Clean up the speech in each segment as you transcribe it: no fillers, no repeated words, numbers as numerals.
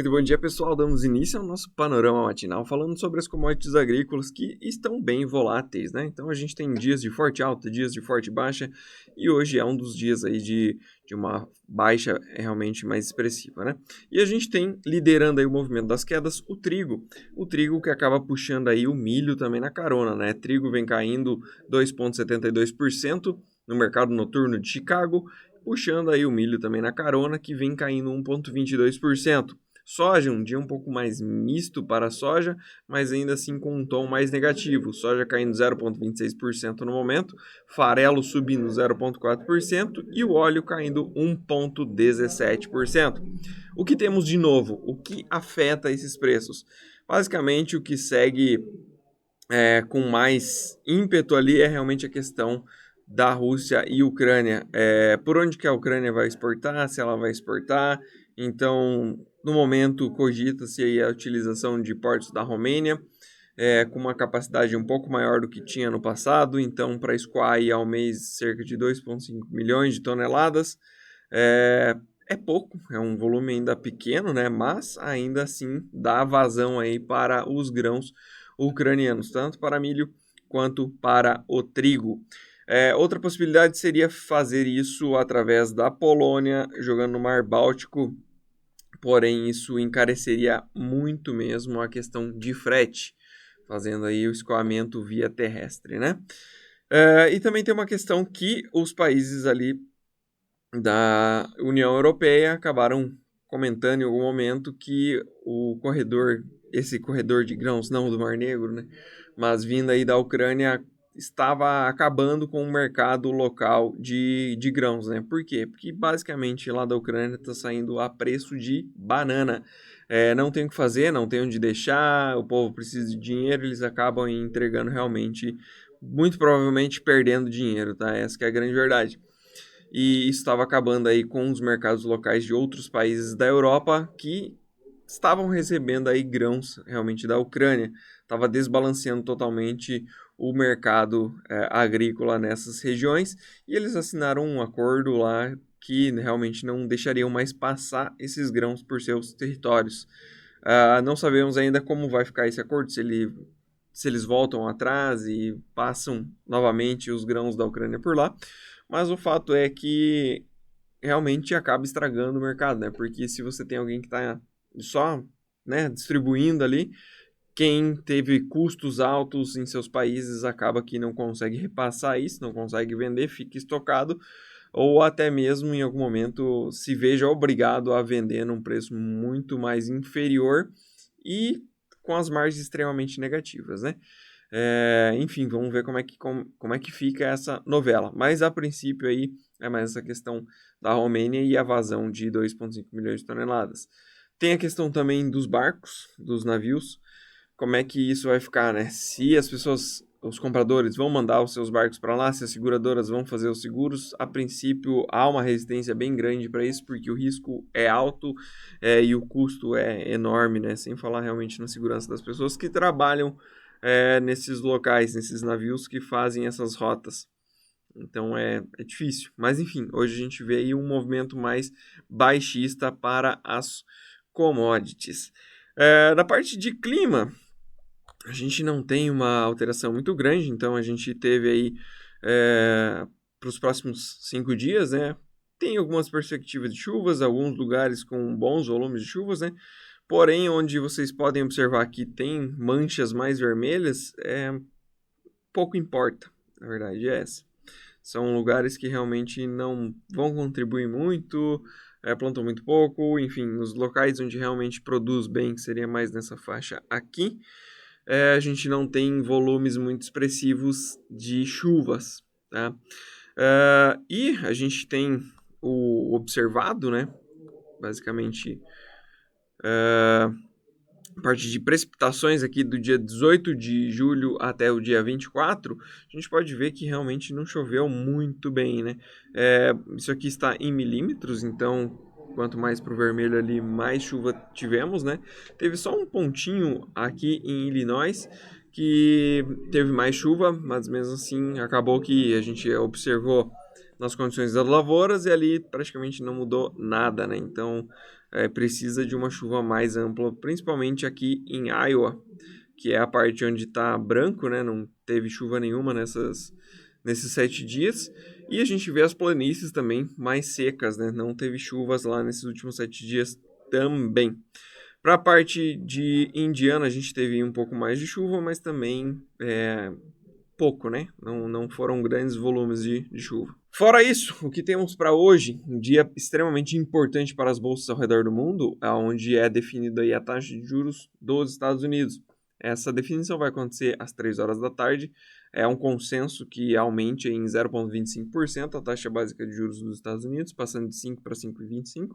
Muito bom dia, pessoal. Damos início ao nosso panorama matinal falando sobre as commodities agrícolas que estão bem voláteis, né? Então a gente tem dias de forte alta, dias de forte baixa e hoje é um dos dias aí de uma baixa realmente mais expressiva, né? E a gente tem liderando aí o movimento das quedas o trigo que acaba puxando aí o milho também na carona, né? Trigo vem caindo 2,72% no mercado noturno de Chicago, puxando aí o milho também na carona, que vem caindo 1,22%. Soja, um dia um pouco mais misto para a soja, mas ainda assim com um tom mais negativo. Soja caindo 0,26% no momento, farelo subindo 0,4% e o óleo caindo 1,17%. O que temos de novo? O que afeta esses preços? Basicamente, o que segue com mais ímpeto ali é realmente a questão da Rússia e Ucrânia. Por onde que a Ucrânia vai exportar, se ela vai exportar. Então, no momento, cogita-se aí a utilização de portos da Romênia, com uma capacidade um pouco maior do que tinha no passado. Então, para escoar aí ao mês cerca de 2,5 milhões de toneladas. É pouco, é um volume ainda pequeno, né? Mas ainda assim dá vazão aí para os grãos ucranianos, tanto para milho quanto para o trigo. Outra possibilidade seria fazer isso através da Polônia, jogando no Mar Báltico, porém isso encareceria muito mesmo a questão de frete, fazendo aí o escoamento via terrestre, né? E também tem uma questão que os países ali da União Europeia acabaram comentando em algum momento que esse corredor de grãos, não do Mar Negro, né, mas vindo aí da Ucrânia, estava acabando com o mercado local de grãos, né? Por quê? Porque basicamente lá da Ucrânia está saindo a preço de banana. Não tem o que fazer, não tem onde deixar, o povo precisa de dinheiro, eles acabam entregando realmente, muito provavelmente perdendo dinheiro, tá? Essa que é a grande verdade. E isso estava acabando aí com os mercados locais de outros países da Europa que estavam recebendo aí grãos realmente da Ucrânia. Estava desbalanceando totalmente o mercado agrícola nessas regiões e eles assinaram um acordo lá que realmente não deixariam mais passar esses grãos por seus territórios. Não sabemos ainda como vai ficar esse acordo, se eles voltam atrás e passam novamente os grãos da Ucrânia por lá. Mas o fato é que realmente acaba estragando o mercado, né? Porque se você tem alguém que está só, né, distribuindo ali, quem teve custos altos em seus países acaba que não consegue repassar isso, não consegue vender, fica estocado, ou até mesmo em algum momento se veja obrigado a vender num preço muito mais inferior e com as margens extremamente negativas, né? Enfim, vamos ver como é que fica essa novela. Mas a princípio aí é mais essa questão da Romênia e a vazão de 2,5 milhões de toneladas. Tem a questão também dos barcos, dos navios, como é que isso vai ficar, né? Se as pessoas, os compradores vão mandar os seus barcos para lá, se as seguradoras vão fazer os seguros, a princípio há uma resistência bem grande para isso, porque o risco é alto e o custo é enorme, né? Sem falar realmente na segurança das pessoas que trabalham nesses locais, nesses navios que fazem essas rotas. Então é difícil. Mas enfim, hoje a gente vê aí um movimento mais baixista para as commodities. Na parte de clima, a gente não tem uma alteração muito grande, então a gente teve aí para os próximos 5 dias, né? Tem algumas perspectivas de chuvas, alguns lugares com bons volumes de chuvas, né? Porém, onde vocês podem observar que tem manchas mais vermelhas, pouco importa, na verdade é essa. São lugares que realmente não vão contribuir muito, plantam muito pouco, enfim, nos locais onde realmente produz bem, que seria mais nessa faixa aqui, a gente não tem volumes muito expressivos de chuvas, tá? E a gente tem o observado, né? Basicamente, a parte de precipitações aqui do dia 18 de julho até o dia 24, a gente pode ver que realmente não choveu muito bem, né? Isso aqui está em milímetros, então quanto mais para o vermelho ali, mais chuva tivemos, né? Teve só um pontinho aqui em Illinois que teve mais chuva, mas mesmo assim acabou que a gente observou nas condições das lavouras e ali praticamente não mudou nada, né? Então precisa de uma chuva mais ampla, principalmente aqui em Iowa, que é a parte onde está branco, né? Não teve chuva nenhuma nesses 7 dias. E a gente vê as planícies também mais secas, né? Não teve chuvas lá nesses últimos 7 dias também. Para a parte de Indiana, a gente teve um pouco mais de chuva, mas também pouco, né? Não foram grandes volumes de chuva. Fora isso, o que temos para hoje, um dia extremamente importante para as bolsas ao redor do mundo, onde é definida aí a taxa de juros dos Estados Unidos. Essa definição vai acontecer às 3 horas da tarde. É um consenso que aumente em 0,25% a taxa básica de juros dos Estados Unidos, passando de 5 para 5,25%.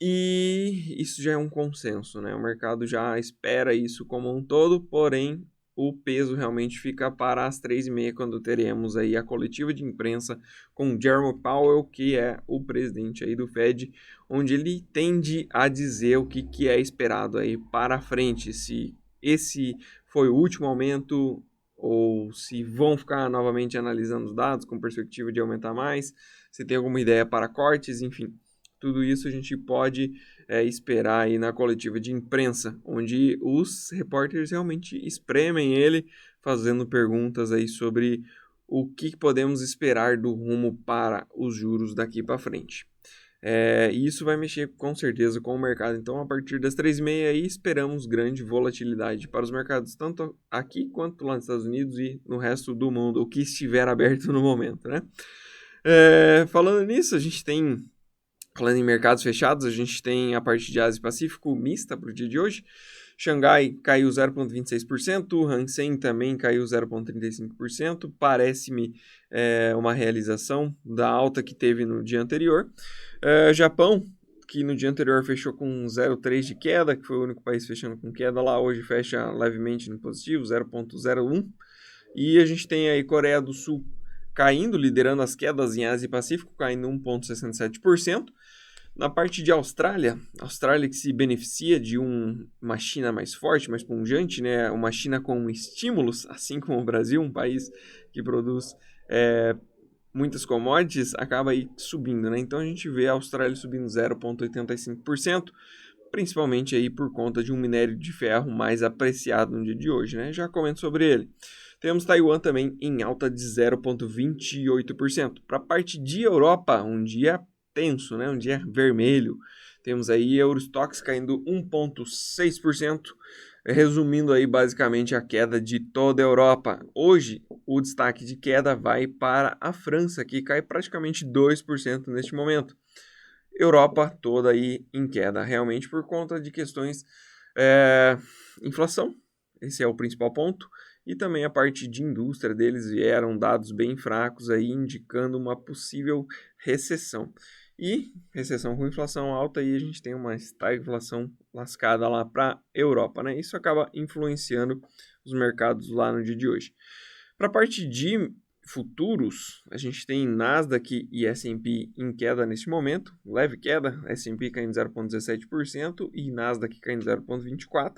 E isso já é um consenso, né? O mercado já espera isso como um todo, porém o peso realmente fica para as 3h30, quando teremos aí a coletiva de imprensa com Jerome Powell, que é o presidente aí do Fed, onde ele tende a dizer o que é esperado aí para frente, se esse foi o último aumento ou se vão ficar novamente analisando os dados com perspectiva de aumentar mais, se tem alguma ideia para cortes, enfim. Tudo isso a gente pode esperar aí na coletiva de imprensa, onde os repórteres realmente espremem ele, fazendo perguntas aí sobre o que podemos esperar do rumo para os juros daqui para frente. E isso vai mexer com certeza com o mercado. Então, a partir das 3h30 aí, esperamos grande volatilidade para os mercados, tanto aqui quanto lá nos Estados Unidos e no resto do mundo, o que estiver aberto no momento, né? Falando nisso, a gente tem... Falando em mercados fechados, a gente tem a parte de Ásia e Pacífico mista para o dia de hoje. Xangai caiu 0,26%, Hang Seng também caiu 0,35%. Parece-me uma realização da alta que teve no dia anterior. Japão, que no dia anterior fechou com 0,3% de queda, que foi o único país fechando com queda lá, hoje fecha levemente no positivo, 0,01%. E a gente tem aí Coreia do Sul caindo, liderando as quedas em Ásia e Pacífico, caindo 1,67%. Na parte de Austrália que se beneficia de uma China mais forte, mais pungente, né? Uma China com estímulos, assim como o Brasil, um país que produz muitas commodities, acaba aí subindo, né? Então a gente vê a Austrália subindo 0,85%, principalmente aí por conta de um minério de ferro mais apreciado no dia de hoje, né? Já comento sobre ele. Temos Taiwan também em alta de 0,28%. Para a parte de Europa, um dia tenso, né? Um dia vermelho. Temos aí Eurostoxx caindo 1,6%, resumindo aí basicamente a queda de toda a Europa. Hoje, o destaque de queda vai para a França, que cai praticamente 2% neste momento. Europa toda aí em queda, realmente por conta de questões inflação, esse é o principal ponto, e também a parte de indústria deles vieram dados bem fracos aí, indicando uma possível recessão. E recessão com inflação alta, e a gente tem uma estagflação lascada lá para a Europa, né? Isso acaba influenciando os mercados lá no dia de hoje. Para a parte de futuros, a gente tem Nasdaq e S&P em queda neste momento, leve queda, S&P caindo 0,17% e Nasdaq caindo 0,24%.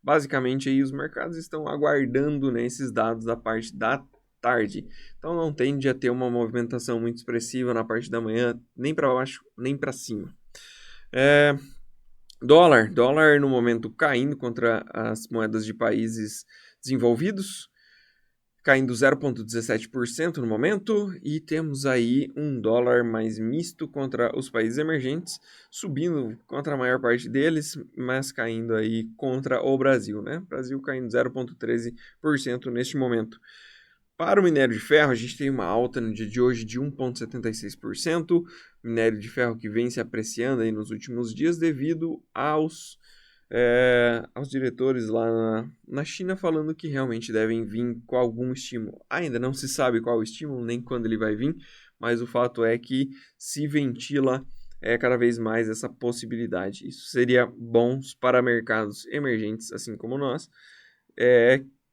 Basicamente, aí os mercados estão aguardando, né, esses dados da parte da tarde. Então, não tende a ter uma movimentação muito expressiva na parte da manhã, nem para baixo, nem para cima. Dólar no momento caindo contra as moedas de países desenvolvidos, caindo 0,17% no momento, e temos aí um dólar mais misto contra os países emergentes, subindo contra a maior parte deles, mas caindo aí contra o Brasil, né? Brasil caindo 0,13% neste momento. Para o minério de ferro, a gente tem uma alta no dia de hoje de 1,76%, minério de ferro que vem se apreciando aí nos últimos dias devido aos diretores lá na China falando que realmente devem vir com algum estímulo. Ainda não se sabe qual o estímulo, nem quando ele vai vir, mas o fato é que se ventila cada vez mais essa possibilidade. Isso seria bom para mercados emergentes, assim como nós,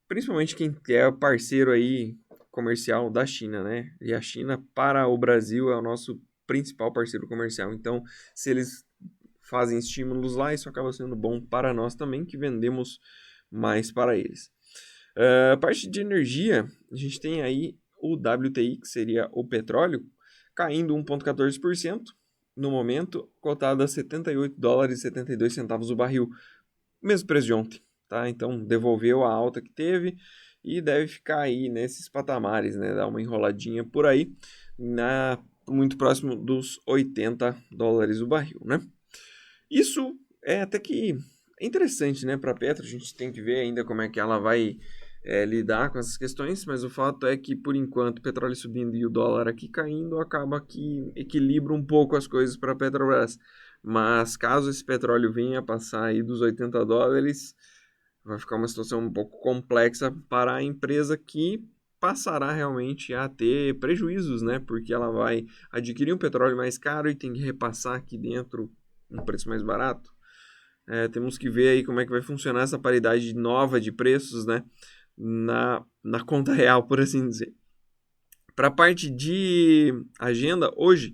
principalmente quem é parceiro aí comercial da China, né? E a China para o Brasil é o nosso principal parceiro comercial. Então, se eles fazem estímulos lá, isso acaba sendo bom para nós também, que vendemos mais para eles. A parte de energia, a gente tem aí o WTI, que seria o petróleo, caindo 1,14%, no momento, cotado a $78,72 o barril. Mesmo preço de ontem, tá? Então, devolveu a alta que teve e deve ficar aí nesses patamares, né? Dar uma enroladinha por aí, muito próximo dos $80 o barril, né? Isso é até que interessante, né? Para a Petro, a gente tem que ver ainda como é que ela vai lidar com essas questões, mas o fato é que, por enquanto, o petróleo subindo e o dólar aqui caindo, acaba que equilibra um pouco as coisas para a Petrobras. Mas caso esse petróleo venha a passar aí dos $80, vai ficar uma situação um pouco complexa para a empresa que passará realmente a ter prejuízos, né? Porque ela vai adquirir um petróleo mais caro e tem que repassar aqui dentro um preço mais barato. Temos que ver aí como é que vai funcionar essa paridade nova de preços, né? Na conta real, por assim dizer. Para a parte de agenda, hoje,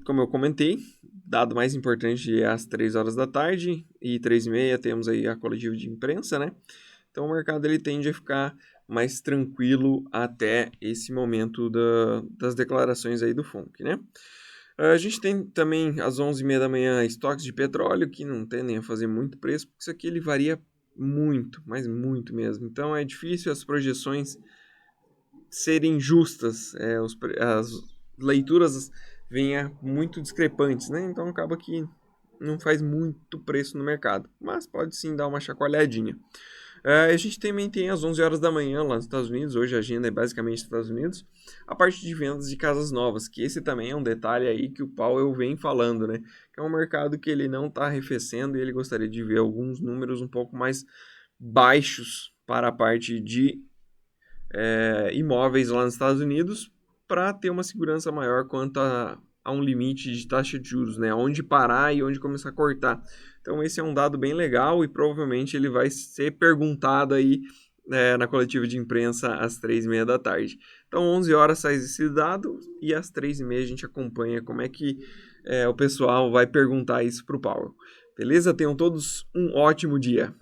como eu comentei, dado mais importante é às 3 horas da tarde e 3h30 temos aí a coletiva de imprensa, né? Então o mercado ele tende a ficar mais tranquilo até esse momento das declarações aí do FONC, né? A gente tem também às 11h30 da manhã estoques de petróleo que não tendem a fazer muito preço, porque isso aqui ele varia muito, mas muito mesmo. Então é difícil as projeções serem justas, as leituras venham muito discrepantes, né? Então acaba que não faz muito preço no mercado, mas pode sim dar uma chacoalhadinha. A gente também tem às 11 horas da manhã lá nos Estados Unidos, hoje a agenda é basicamente Estados Unidos, a parte de vendas de casas novas, que esse também é um detalhe aí que o Powell vem falando, né? Que é um mercado que ele não está arrefecendo e ele gostaria de ver alguns números um pouco mais baixos para a parte de imóveis lá nos Estados Unidos, para ter uma segurança maior quanto a um limite de taxa de juros, né? Onde parar e onde começar a cortar. Então esse é um dado bem legal e provavelmente ele vai ser perguntado aí na coletiva de imprensa às 3h30 da tarde. Então 11 horas sai esse dado e às 3h30 a gente acompanha como é que o pessoal vai perguntar isso para o Powell. Beleza? Tenham todos um ótimo dia.